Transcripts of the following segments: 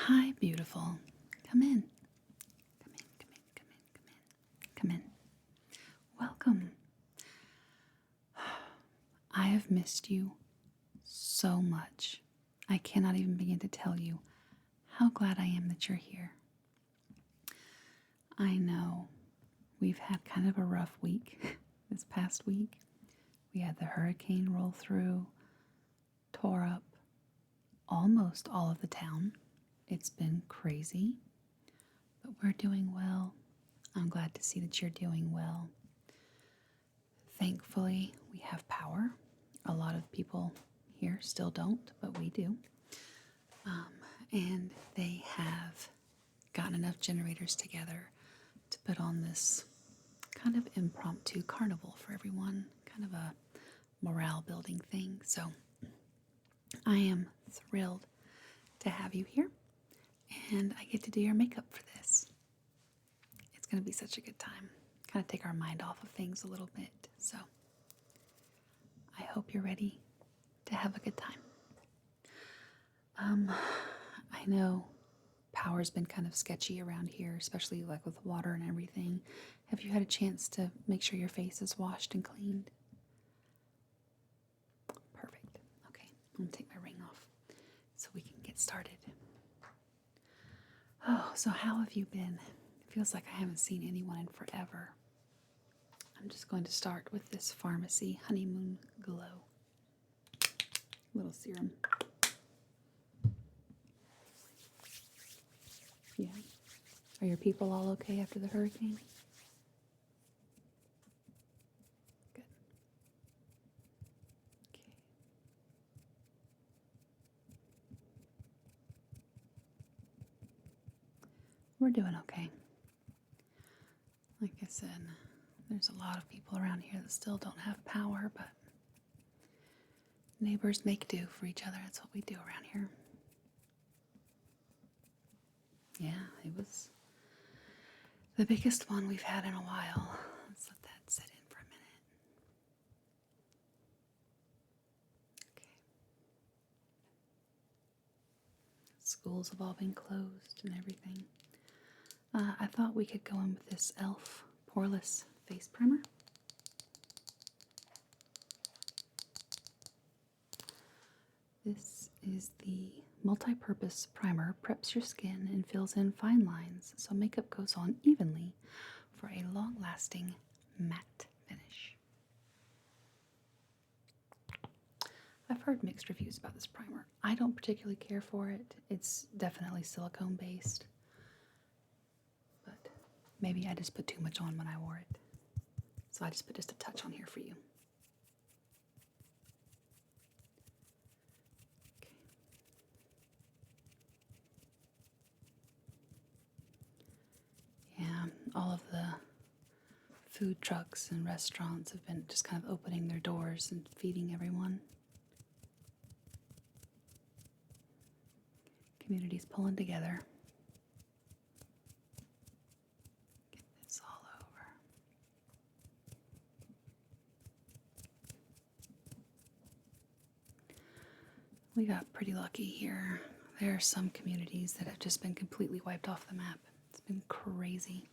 Hi, beautiful. Come in. Come in, come in, come in, come in. Come in. Welcome. I have missed you so much. I cannot even begin to tell you how glad I am that you're here. I know we've had kind of a rough week this past week. We had the hurricane roll through, tore up almost all of the town. It's been crazy, but we're doing well. I'm glad to see that you're doing well. Thankfully, we have power. A lot of people here still don't, but we do. And they have gotten enough generators together to put on this kind of impromptu carnival for everyone, kind of a morale building thing. So I am thrilled to have you here, and I get to do your makeup for this. It's going to be such a good time. Kind of take our mind off of things a little bit. So I hope you're ready to have a good time. I know power's been kind of sketchy around here, especially like with water and everything. Have you had a chance to make sure your face is washed and cleaned? Perfect. Okay, I'm going to take my ring off so we can get started. Oh, so how have you been? It feels like I haven't seen anyone in forever. I'm just going to start with this Pharmacy Honeymoon Glow. Little serum. Yeah. Are your people all okay after the hurricane? Good. Okay. We're doing okay. Like I said, there's a lot of people around here that still don't have power, but neighbors make do for each other. That's what we do around here. Yeah, it was the biggest one we've had in a while. Let's let that sit in for a minute. Okay. Schools have all been closed and everything. I thought we could go in with this e.l.f. Poreless Face Primer. This is the multi-purpose primer, preps your skin and fills in fine lines so makeup goes on evenly for a long-lasting matte finish. I've heard mixed reviews about this primer. I don't particularly care for it. It's definitely silicone based, but maybe I just put too much on when I wore it. So I just put just a touch on here for you. Yeah, all of the food trucks and restaurants have been just kind of opening their doors and feeding everyone. Communities pulling together. Get this all over. We got pretty lucky here. There are some communities that have just been completely wiped off the map. It's been crazy.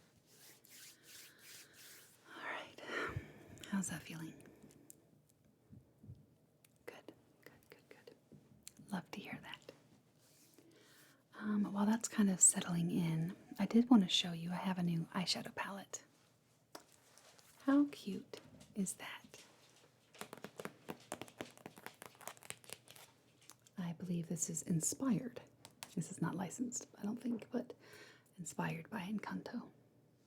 All right. How's that feeling? Good, good, good, good. Love to hear that. While that's kind of settling in, I did want to show you I have a new eyeshadow palette. How cute is that? I believe this is inspired. This is not licensed, I don't think, but inspired by Encanto.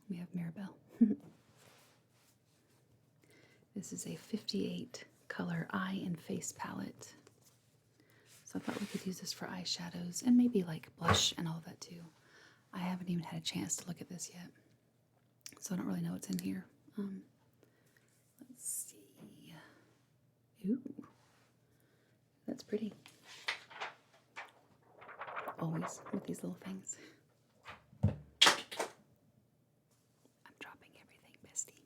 We have Mirabelle. This is a 58 color eye and face palette. So I thought we could use this for eyeshadows and maybe like blush and all of that too. I haven't even had a chance to look at this yet, so I don't really know what's in here. Let's see. Ooh, that's pretty. Always with these little things. I'm dropping everything, bestie.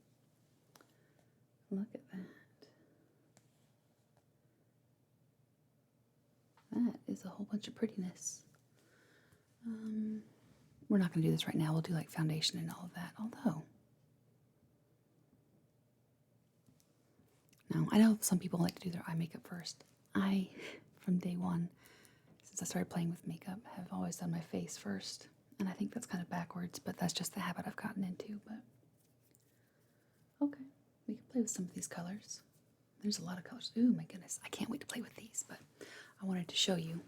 Look at that. That is a whole bunch of prettiness. we're not going to do this right now. We'll do like foundation and all of that. Although, no, I know some people like to do their eye makeup first. I, from day one, since I started playing with makeup, have always done my face first. And I think that's kind of backwards, but that's just the habit I've gotten into. But okay, we can play with some of these colors. There's a lot of colors. Ooh, my goodness. I can't wait to play with these, but I wanted to show you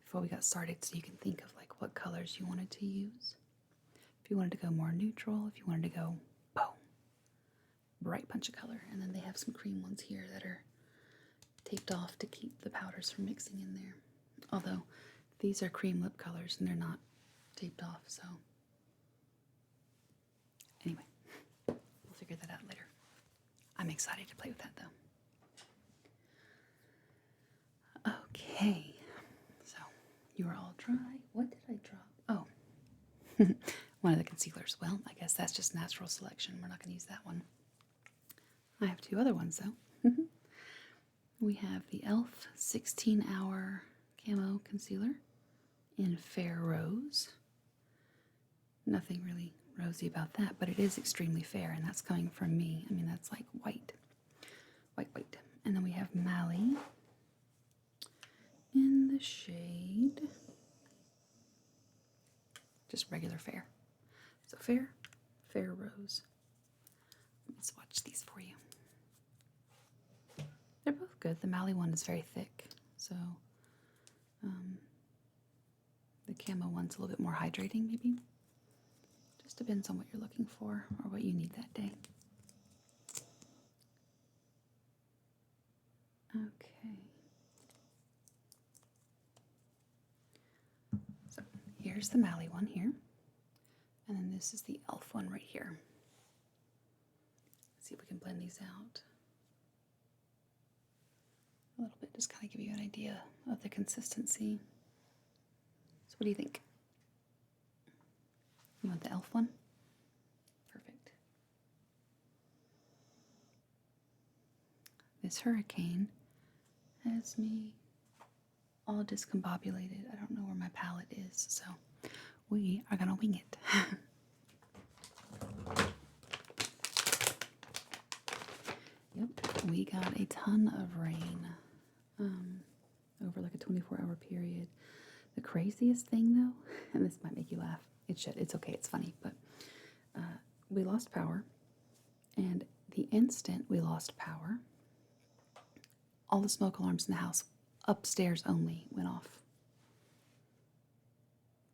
before we got started so you can think of like what colors you wanted to use. If you wanted to go more neutral, if you wanted to go, boom, bright punch of color. And then they have some cream ones here that are taped off to keep the powders from mixing in there. Although these are cream lip colors and they're not taped off, so anyway, we'll figure that out later. I'm excited to play with that though. Okay, so you are all dry. What did I drop? Oh, one of the concealers. Well, I guess that's just natural selection. We're not going to use that one. I have two other ones though. We have the e.l.f. 16-hour Camo Concealer in Fair Rose. Nothing really rosy about that, but it is extremely fair, and that's coming from me. I mean, that's like white. White. And then we have Mally in the shade just regular fair. So Fair Rose. Let me swatch these for you. They're both good. The Mally one is very thick, so the Camo one's a little bit more hydrating, maybe. Just depends on what you're looking for or what you need that day. Okay. So here's the Mally one here. And then this is the e.l.f. one right here. Let's see if we can blend these out a little bit, just kind of give you an idea of the consistency. So what do you think? You want the e.l.f. one? Perfect. This Hurricane has me all discombobulated. I don't know where my palette is, so we are gonna wing it. Yep, we got a ton of rain over like a 24-hour period. The craziest thing though, and this might make you laugh, it's okay, it's funny, but we lost power, and the instant we lost power, all the smoke alarms in the house, upstairs only, went off.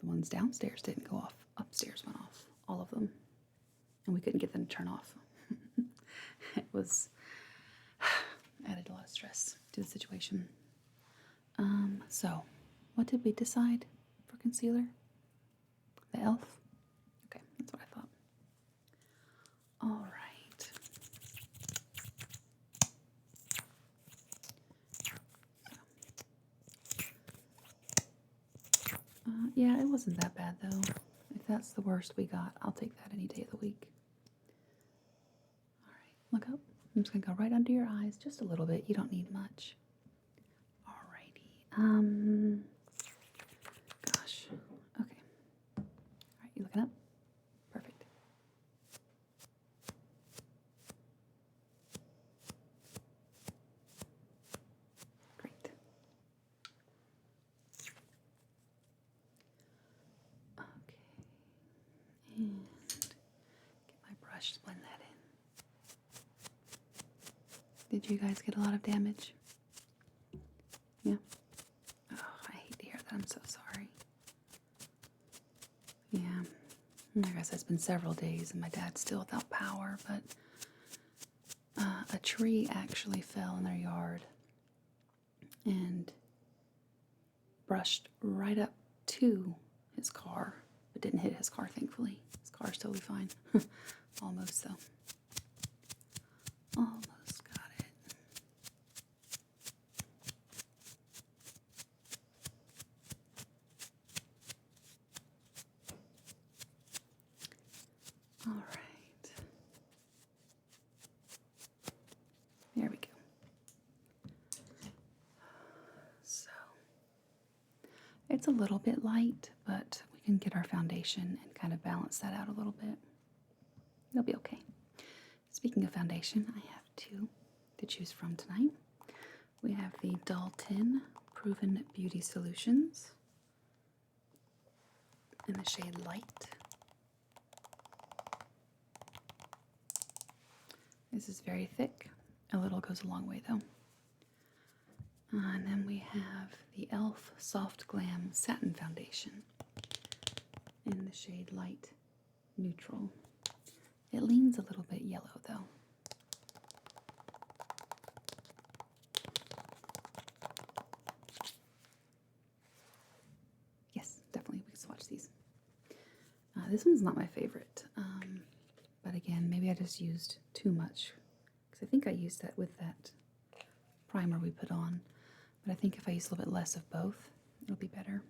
The ones downstairs didn't go off. Upstairs went off. All of them. And we couldn't get them to turn off. It was added a lot of stress to the situation. So, what did we decide for concealer? The e.l.f.? Okay, that's what I thought. All right. Yeah, it wasn't that bad though. If that's the worst we got, I'll take that any day of the week. All right, look up. I'm just gonna go right under your eyes, just a little bit. You don't need much. Alrighty. Gosh. Okay. All right, you looking up? Perfect. Great. Okay. And get my brush to blend that in. Did you guys get a lot of damage? Yeah. Oh, I hate to hear that. I'm so sorry. Yeah. Like I said, it's been several days and my dad's still without power, but a tree actually fell in their yard and brushed right up to his car, but didn't hit his car, thankfully. His car's totally fine. Almost, though. Almost got it. All right. There we go. So, it's a little bit light, but we we can get our foundation and kind of balance that out a little bit. It'll be okay. Speaking of foundation, I have two to choose from tonight. We have the Dalton Proven Beauty Solutions in the shade Light. This is very thick. A little goes a long way though. And then we have the e.l.f. Soft Glam Satin Foundation in the shade Light Neutral. It leans a little bit yellow though. Yes, definitely we can swatch these. This one's not my favorite, but again, maybe I just used too much because I think I used that with that primer we put on. But I think if I use a little bit less of both, it'll be better.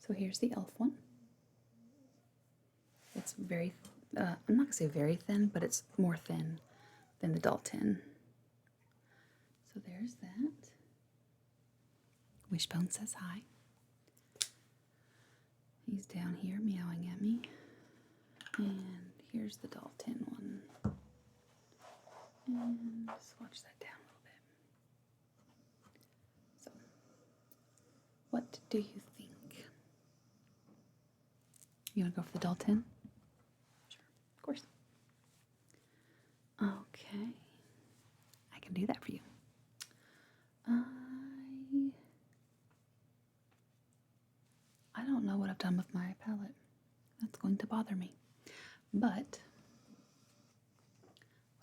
So here's the e.l.f. one. It's very, I'm not going to say very thin, but it's more thin than the Dalton. So there's that. Wishbone says hi. He's down here meowing at me. And here's the Dalton one. And swatch that down a little bit. So, what do you think? You want to go for the Dalton? Sure, of course. Okay. I can do that for you. I don't know what I've done with my palette. That's going to bother me. But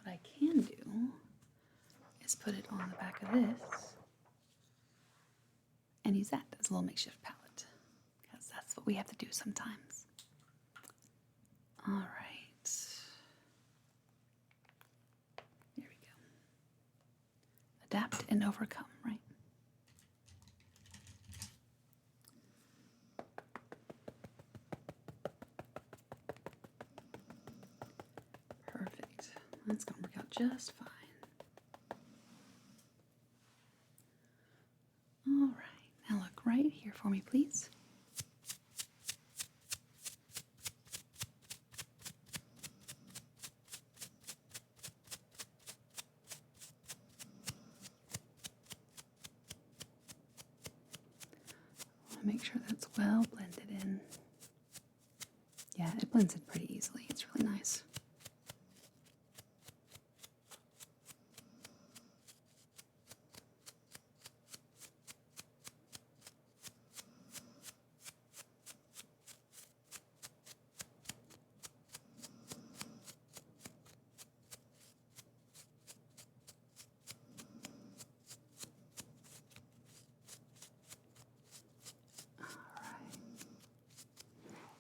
what I can do is put it on the back of this and use that as a little makeshift palette, because that's what we have to do sometimes. All right. There we go. Adapt and overcome, right? Perfect. That's going to work out just fine. All right. Now look right here for me, please. Make sure that's well blended in. Yeah, it blends in pretty easily. It's really nice.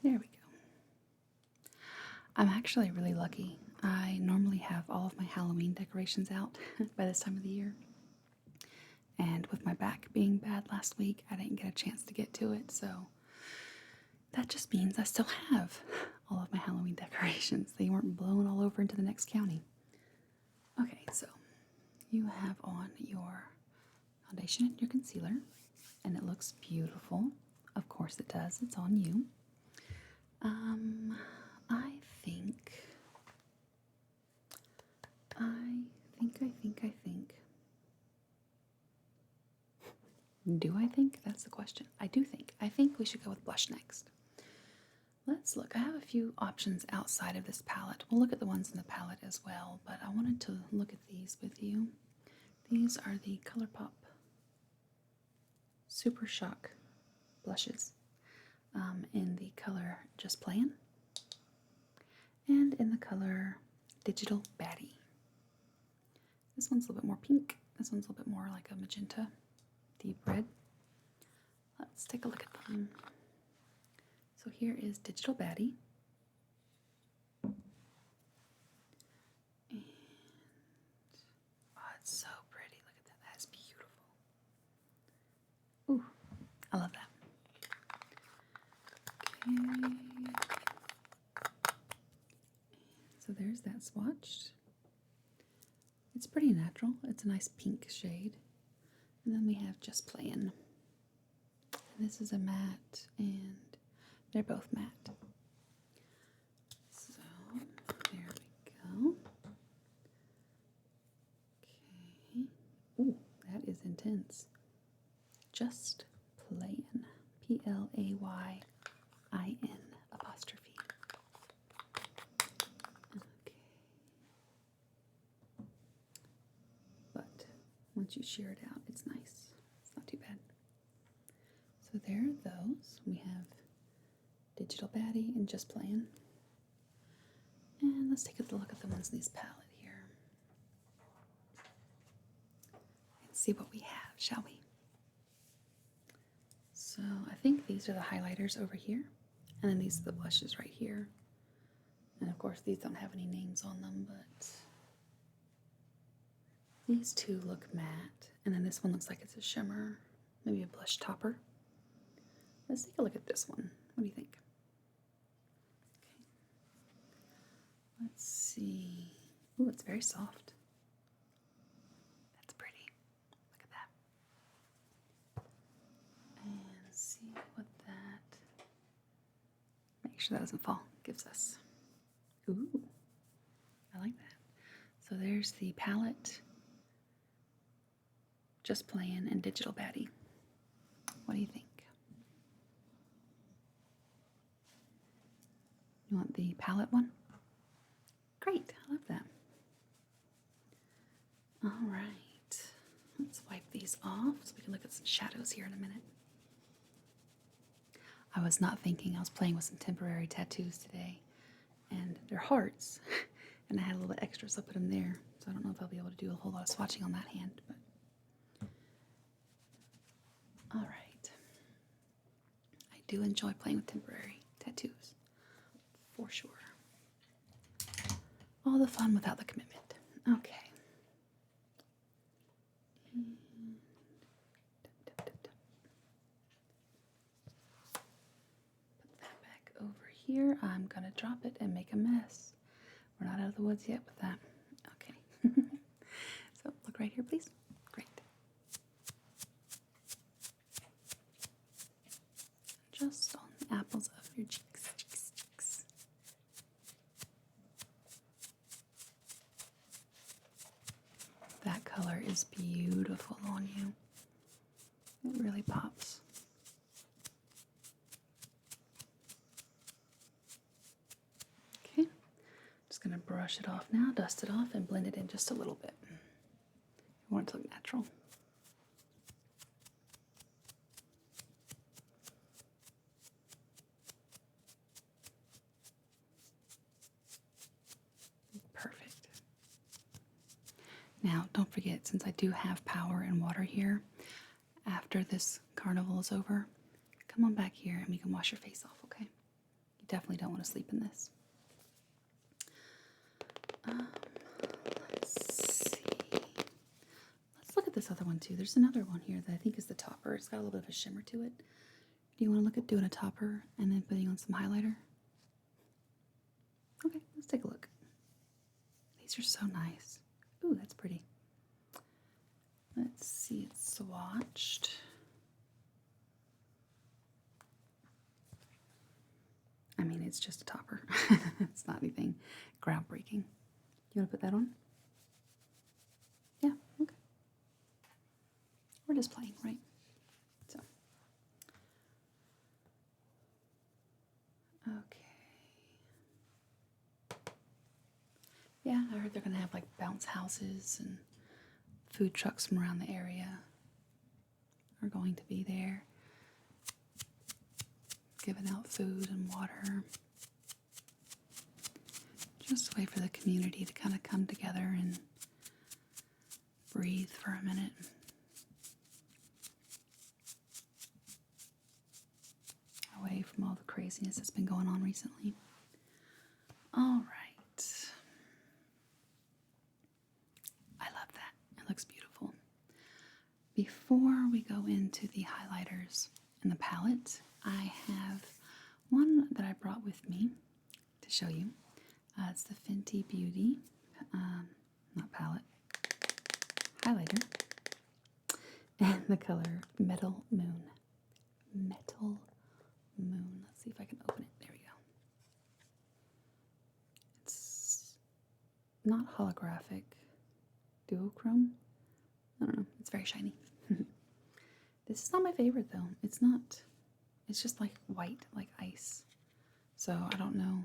There we go. I'm actually really lucky. I normally have all of my Halloween decorations out by this time of the year. And with my back being bad last week, I didn't get a chance to get to it. So that just means I still have all of my Halloween decorations. They weren't blown all over into the next county. Okay, so you have on your foundation and your concealer. And it looks beautiful. Of course it does. It's on you. I think. Do I think? That's the question. I do think. I think we should go with blush next. Let's look. I have a few options outside of this palette. We'll look at the ones in the palette as well, but I wanted to look at these with you. These are the ColourPop Super Shock blushes in the color Just Playin' and in the color Digital Baddie. This one's a little bit more pink. This one's a little bit more like a magenta, deep red. Let's take a look at them. So here is Digital Baddie. And, oh, it's so pretty. Look at that. That is beautiful. Ooh, I love that. Okay. So there's that swatched. It's pretty natural. It's a nice pink shade. And then we have Just Playin'. And this is a matte, and they're both matte. So there we go. Okay. Ooh, that is intense. Just Playin. Playin apostrophe. Okay. But once you shear it out, it's nice. It's not too bad. So there are those. We have Digital Baddie and Just Playin. And let's take a look at the ones in this palette here. And see what we have, shall we? So I think these are the highlighters over here. And then these are the blushes right here. And of course these don't have any names on them, but these two look matte. And then this one looks like it's a shimmer, maybe a blush topper. Let's take a look at this one. What do you think? Okay. Let's see. Ooh, it's very soft. That's pretty. Look at that. And see what that, make sure that doesn't fall, gives us. Ooh, I like that. So there's the palette, Just Playin, and Digital Baddie. What do you think? You want the palette one? Great, I love that. All right, let's wipe these off so we can look at some shadows here in a minute. I was not thinking. I was playing with some temporary tattoos today, and they're hearts, and I had a little bit extra, so I put them there. So I don't know if I'll be able to do a whole lot of swatching on that hand, but all right. I do enjoy playing with temporary tattoos, for sure. All the fun without the commitment. Okay. Put that back over here. I'm gonna drop it and make a mess. We're not out of the woods yet with that. Okay. So look right here, please. Great. Just on the apples of your cheeks. That color is beautiful on you. It really pops. Okay, just gonna brush it off now, dust it off, and blend it in just a little bit. I want it to look natural. Perfect. Now, don't forget, since I do have power and water here, after this carnival is over, come on back here and we can wash your face off, okay? You definitely don't want to sleep in this. Let's see. Let's look at this other one too. There's another one here that I think is the topper. It's got a little bit of a shimmer to it. Do you want to look at doing a topper and then putting on some highlighter? Okay, let's take a look. These are so nice. Ooh, that's pretty. Let's see, it's swatched. I mean, it's just a topper. It's not anything groundbreaking. You want to put that on? Yeah, okay. We're just playing, right? So. Okay. Yeah, I heard they're going to have like bounce houses and food trucks from around the area are going to be there, giving out food and water. Just a way for the community to kind of come together and breathe for a minute. Away from all the craziness that's been going on recently. All right. I love that. It looks beautiful. Before we go into the highlighters and the palette, I have one that I brought with me to show you. It's the Fenty Beauty, not palette, highlighter, and the color Metal Moon. Metal Moon. Let's see if I can open it. There we go. It's not holographic. Duochrome? I don't know. It's very shiny. This is not my favorite though. It's not. It's just like white, like ice. So I don't know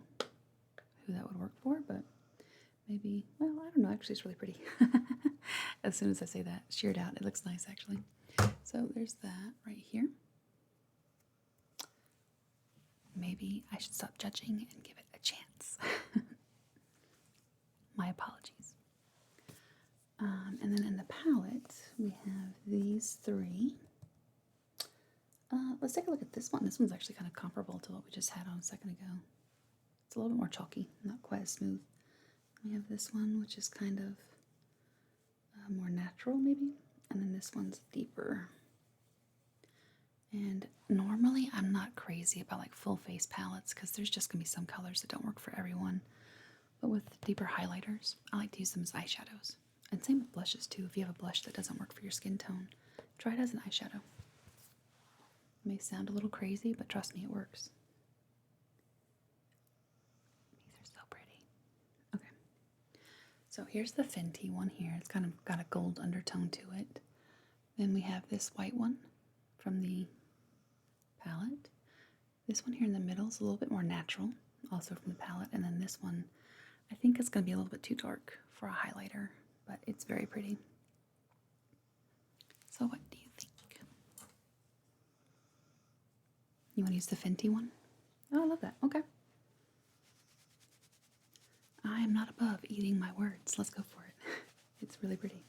who that would work for, but maybe, well, I don't know. Actually, it's really pretty. As soon as I say that, sheared out, it looks nice actually. So there's that right here. Maybe I should stop judging and give it a chance. My apologies. And then in the palette, we have these three. Let's take a look at this one. This one's actually kind of comparable to what we just had on a second ago. It's a little bit more chalky, not quite as smooth. We have this one, which is kind of more natural, maybe. And then this one's deeper. And normally I'm not crazy about like full face palettes because there's just going to be some colors that don't work for everyone. But with deeper highlighters, I like to use them as eyeshadows. And same with blushes too. If you have a blush that doesn't work for your skin tone, try it as an eyeshadow. It may sound a little crazy, but trust me, it works. These are so pretty. Okay. So here's the Fenty one here. It's kind of got a gold undertone to it. Then we have this white one from the palette. This one here in the middle is a little bit more natural, also from the palette. And then this one, I think it's going to be a little bit too dark for a highlighter, but it's very pretty. So what do you think? You want to use the Fenty one? Oh, I love that. Okay. I am not above eating my words. Let's go for it. It's really pretty.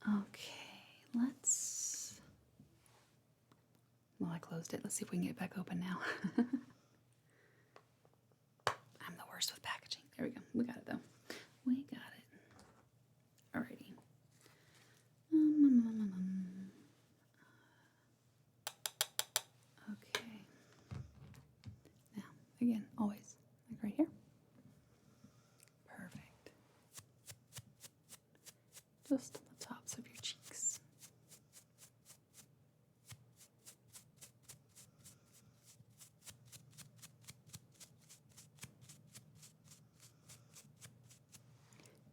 Okay, let's... Well, I closed it. Let's see if we can get it back open now. I'm the worst with packaging. There we go. We got it, though. We got it. Alrighty. Okay. Now, again, always, like right here. Perfect. Just on the tops of your cheeks.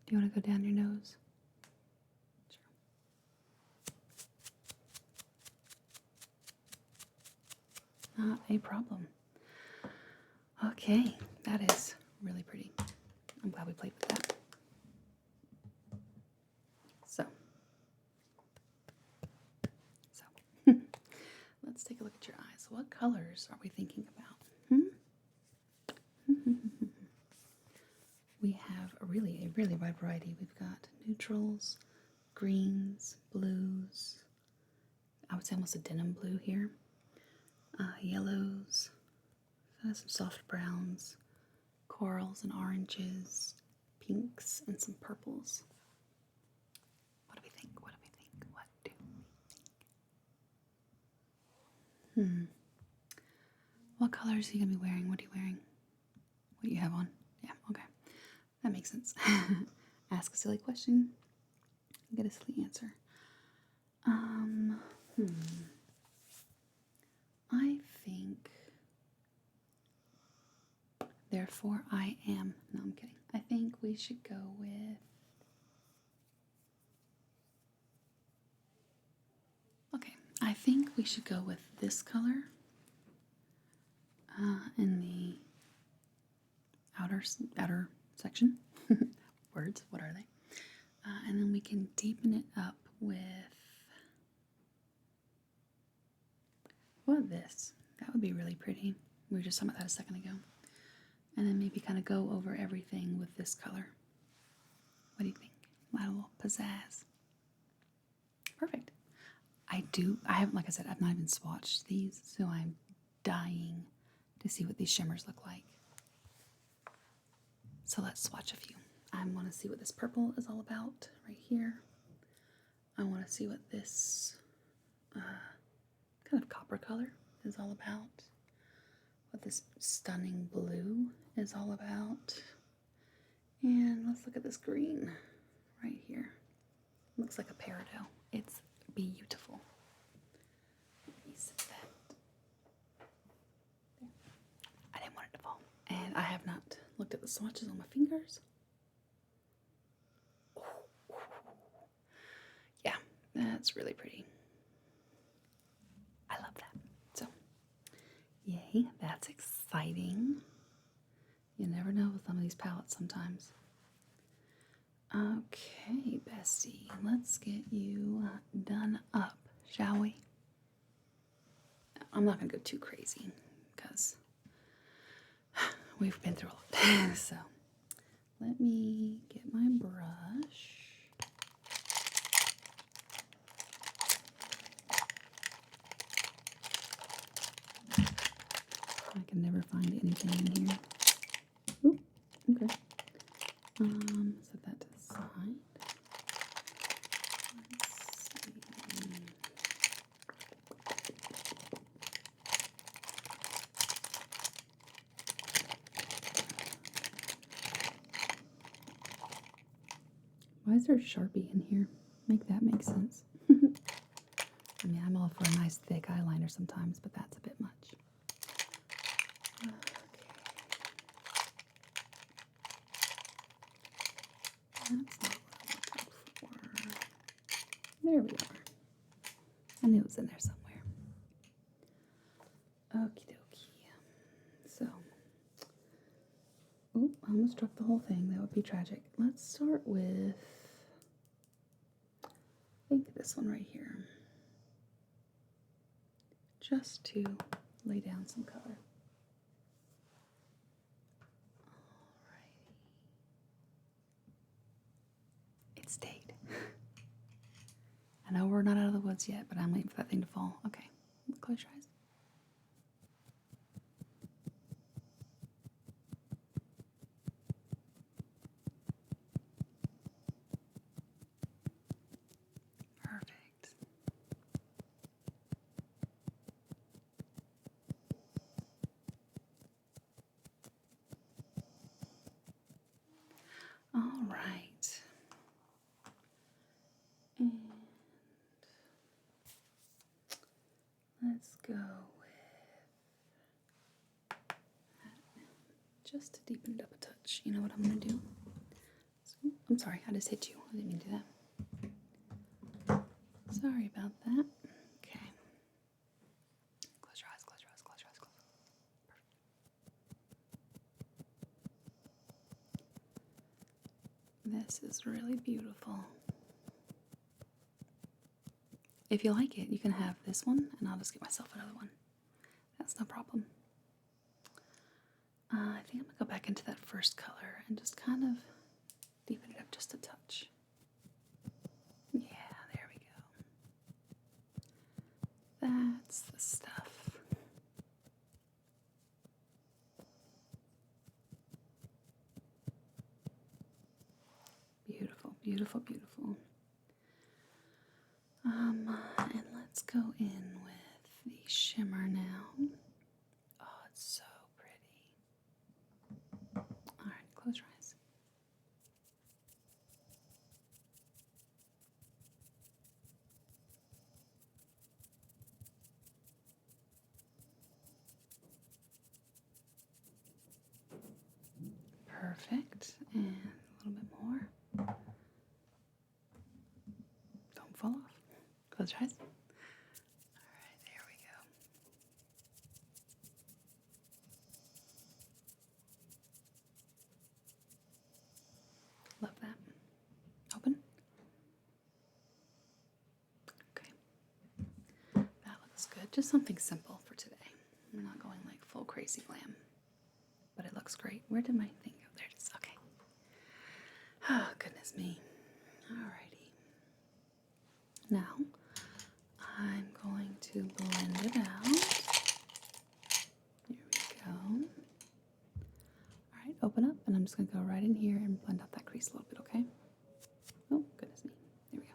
Do you want to go down your nose? Sure. Not a problem. Okay, that is really pretty. I'm glad we played with that. So let's take a look at your eyes. What colors are we thinking about? We have a really wide variety. We've got neutrals, greens, blues. I would say almost a denim blue here. Yellows, some soft browns, corals and oranges, pinks, and some purples. What do we think? What do we think? What do we think? What colors are you going to be wearing? What are you wearing? What you have on? Yeah, okay. That makes sense. Ask a silly question, get a silly answer. I think, therefore I am. No, I'm kidding. I think we should go with, okay, I think we should go with this color in the outer section. Words, what are they? And then we can deepen it up with, what, this? That would be really pretty. We were just talking about that a second ago. And then maybe kind of go over everything with this color. What do you think? A little pizzazz. Perfect. I haven't, like I said, I've not even swatched these, so I'm dying to see what these shimmers look like. So let's swatch a few. I want to see what this purple is all about right here. I want to see what this kind of copper color is all about. What this stunning blue is all about. And let's look at this green right here. Looks like a peridot. It's beautiful. looked at the swatches on my fingers. Yeah, that's really pretty. I love that. So, yay, that's exciting. You never know with some of these palettes sometimes. Okay, Bestie, let's get you done up, shall we? I'm not going to go too crazy because we've been through a lot. So, let me get my brush. I can never find anything in here. Ooh, okay. Set that to the side. Let's see. Why is there a Sharpie in here? Make that make sense. I mean, I'm all for a nice thick eyeliner sometimes, but that's a bit much. Okay. That's not what I'm looking for. There we are. I knew it was in there somewhere. Okie dokie. So, oh, I almost dropped the whole thing. That would be tragic. Let's start with, I think this one right here. Just to lay down some color. Alrighty. It stayed. I know we're not out of the woods yet, but I'm waiting for that thing to fall. Okay, close your eyes. Perfect. All right. And let's go with just to deepen it up a touch. You know what I'm going to do? So, I'm sorry, I just hit you. I didn't mean to do that. Sorry about that. Okay. Close your eyes, close your eyes, close your eyes, close. Perfect. This is really beautiful. If you like it, you can have this one, and I'll just get myself another one. That's no problem. I think I'm going to go back into that first color and just kind of deepen it up just a touch. Yeah, there we go. That's the stuff. Beautiful, beautiful, beautiful. And let's go in with the shimmer now. Oh, it's so pretty. All right, close your eyes. Perfect. And a little bit more. Don't fall off. Close your eyes. All right, there we go. Love that. Open. Okay. That looks good. Just something simple for today. We're not going like full crazy glam. But it looks great. Where did my thing go? There it is. Okay. Oh, goodness me. Alrighty. Now, I'm going to blend it out. Here we go. Alright, open up, and I'm just going to go right in here and blend out that crease a little bit, okay? Oh, goodness me. There we go.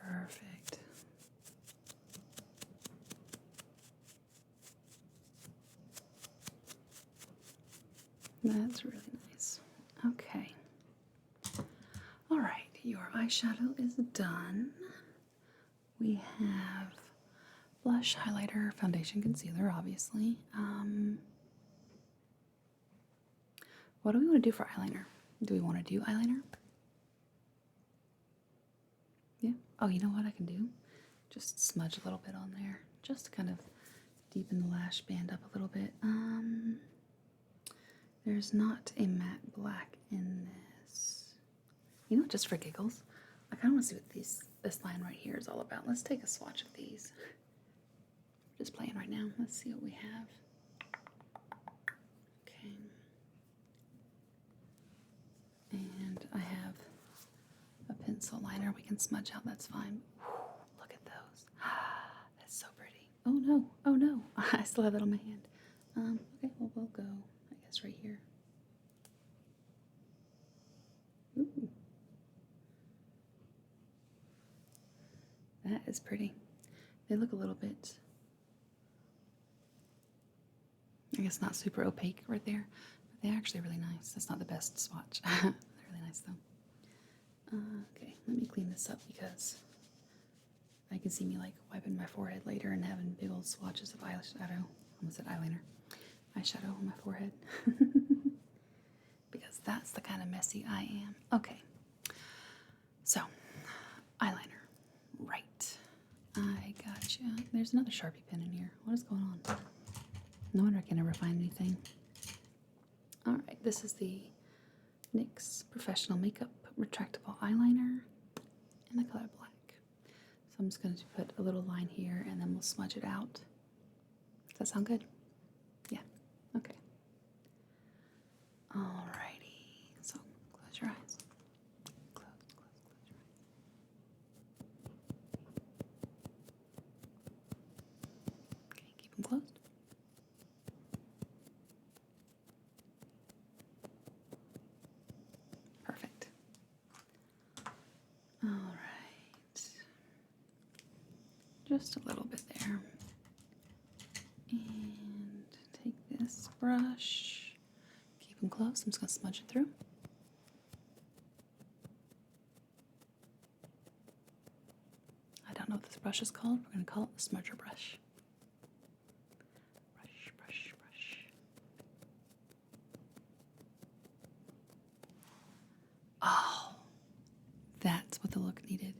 Perfect. That's really nice. Okay. All right, your eyeshadow is done. We have blush, highlighter, foundation, concealer, obviously. What do we want to do for eyeliner? Do we want to do eyeliner? Yeah. Oh, you know what I can do? Just smudge a little bit on there. Just to kind of deepen the lash band up a little bit. There's not a matte black in this. You know, just for giggles, I kind of want to see what this line right here is all about. Let's take a swatch of these. Just playing right now. Let's see what we have. Okay. And I have a pencil liner we can smudge out. That's fine. Whew, look at those. That's so pretty. Oh no. Oh no. I still have that on my hand. Okay, well, we'll go, I guess, right here. Ooh. That is pretty. They look a little bit, I guess, not super opaque right there, but they're actually really nice. That's not the best swatch. They're really nice though. Okay, let me clean this up because I can see me like wiping my forehead later and having big old swatches of eyeshadow. Almost said eyeliner. Eyeshadow on my forehead. Because that's the kind of messy I am. Okay, so eyeliner. Right. I gotcha. There's another Sharpie pen in here. What is going on? No wonder I can never find anything. Alright, this is the NYX Professional Makeup Retractable Eyeliner in the color black. So I'm just going to put a little line here and then we'll smudge it out. Does that sound good? Yeah. Okay. Alrighty. So close your eyes. Close your eyes. Okay, keep them closed. Perfect. All right. Just a little bit there. And take this brush. Keep them closed. I'm just going to smudge it through. I don't know what this brush is called. We're going to call it the smudger brush. Brush, brush, brush. Oh, that's what the look needed.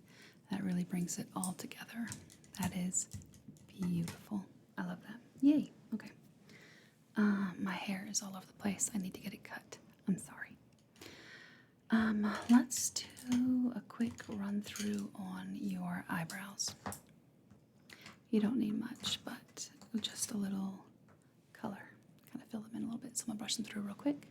That really brings it all together. That is beautiful. I love that. Yay. Okay. My hair is all over the place. I need to get it cut. I'm sorry. Let's do a quick run through on your eyebrows. You don't need much, but just a little color. Kind of fill them in a little bit. So I'm gonna brush them through real quick.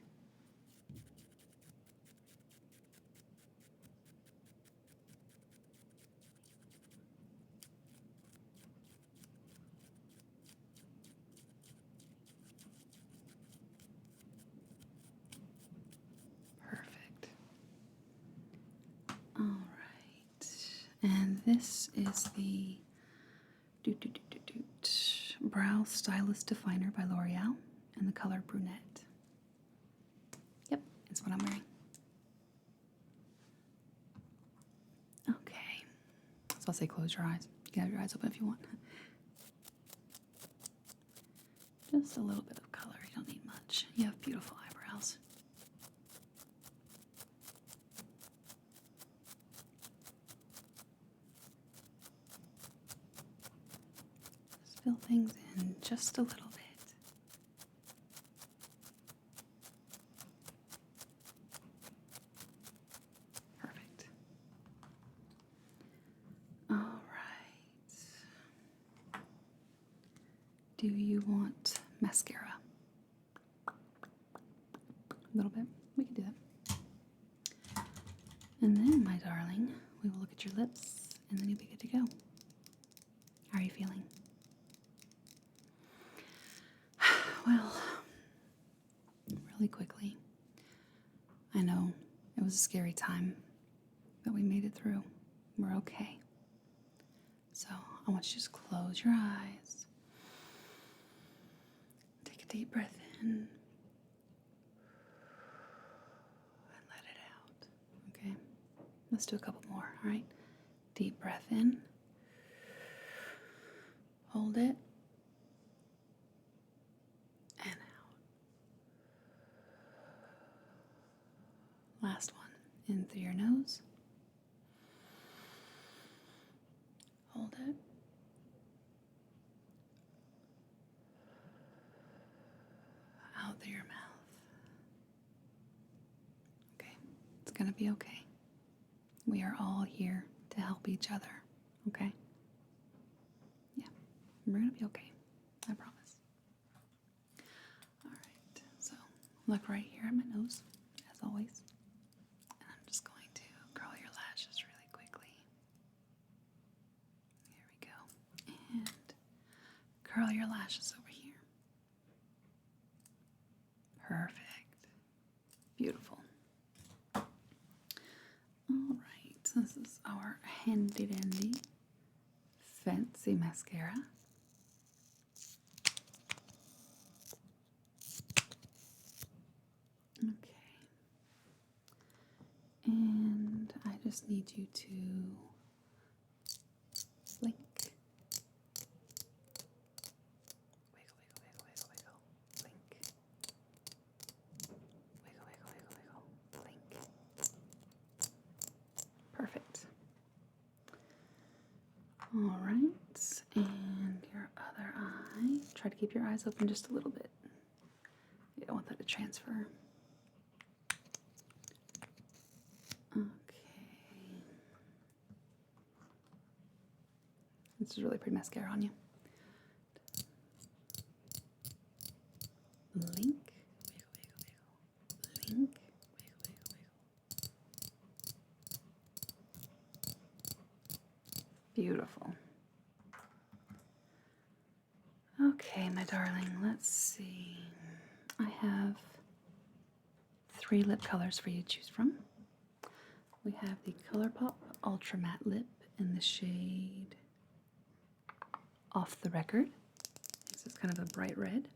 Perfect. All right. And this is the Brow Stylist Definer by L'Oreal in the color brunette. Yep, that's what I'm wearing. Okay. So I'll say close your eyes. You can have your eyes open if you want. Just a little bit of color. You don't need much. You have beautiful eyebrows. Just fill things in just a little bit. Perfect. All right. Do you want mascara? A little bit. We can do that. And then, my darling, we will look at your lips, and then you'll be good to go. How are you feeling? Well, really quickly, I know it was a scary time, but we made it through. We're okay. So I want you to just close your eyes. Take a deep breath in. And let it out. Okay? Let's do a couple more, all right? Deep breath in. Hold it. And out. Last one. In through your nose. Hold it. Out through your mouth. Okay. It's going to be okay. We are all here to help each other. Okay? Yeah. We're going to be okay. I promise. All right. So look right here at my nose, as always. And I'm just going to curl your lashes really quickly. Here we go. And curl your lashes over here. Perfect. Beautiful. All right. This is our handy dandy fancy mascara. Okay. And I just need you to blink. Wiggle, wiggle, wiggle, wiggle, wiggle. Blink. Wiggle, wiggle, wiggle, wiggle. Blink. Perfect. All right. And your other eye. Try to keep your eyes open just a little bit. You don't want that to transfer. Okay. This is really pretty mascara on you. Blink. Wiggle, wiggle, wiggle. Blink. Wiggle, wiggle, wiggle. Beautiful. Okay, my darling, let's see. I have 3 lip colors for you to choose from. We have the ColourPop Ultra Matte Lip in the shade Off the Record. This is kind of a bright red.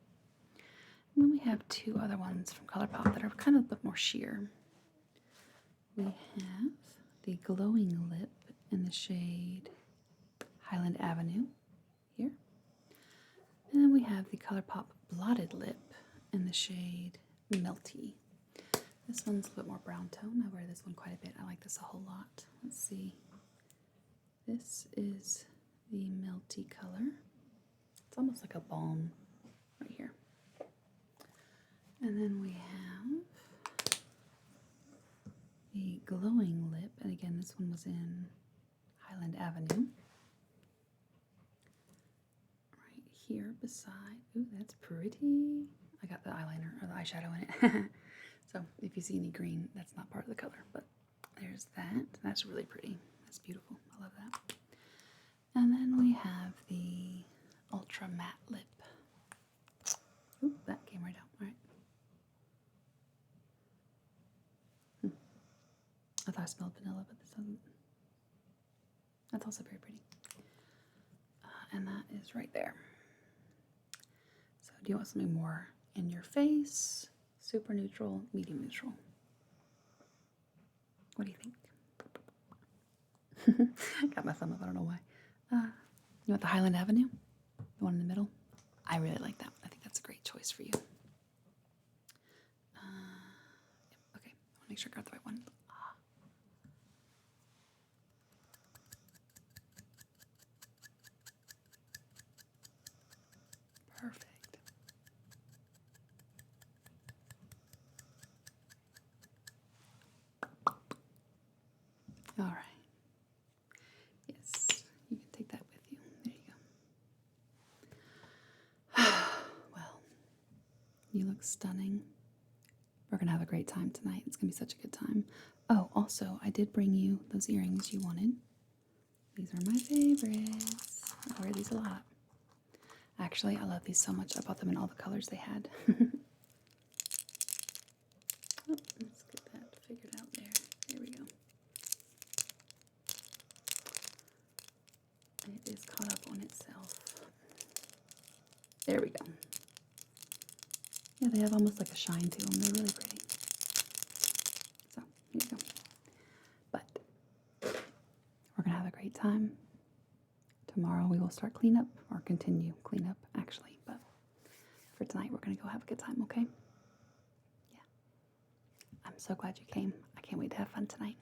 And then we have 2 other ones from ColourPop that are kind of a bit more sheer. We have the Glowing Lip in the shade Highland Avenue here. And then we have the ColourPop Blotted Lip in the shade Melty. This one's a bit more brown tone. I wear this one quite a bit. I like this a whole lot. Let's see. This is the Melty color. It's almost like a balm right here. And then we have the Glowing Lip. And again, this one was in Highland Avenue. Right here beside. Ooh, that's pretty. I got the eyeliner or the eyeshadow in it. So if you see any green, that's not part of the color, but there's that. That's really pretty. That's beautiful. I love that. And then we have the Ultra Matte Lip. Ooh, that came right out. All right. I thought I smelled vanilla, but this doesn't. That's also very pretty. And that is right there. So do you want something more in your face? Super neutral, medium neutral. What do you think? Got my thumb up, I don't know why. You want the Highland Avenue? The one in the middle? I really like that one. I think that's a great choice for you. Okay, I want to make sure I got the right one. Perfect. All right. Yes, you can take that with you. There you go. Well, you look stunning. We're going to have a great time tonight. It's going to be such a good time. Oh, also, I did bring you those earrings you wanted. These are my favorites. I wear these a lot. Actually, I love these so much. I bought them in all the colors they had. Oh, let's get that figured out there. There we go. It is caught up on itself. There we go. Yeah, they have almost like a shine to them. They're really pretty. So, here you go. But we're going to have a great time Tomorrow we will start cleanup, or continue cleanup, actually. But for tonight, we're going to go have a good time, okay? Yeah. I'm so glad you came. I can't wait to have fun tonight.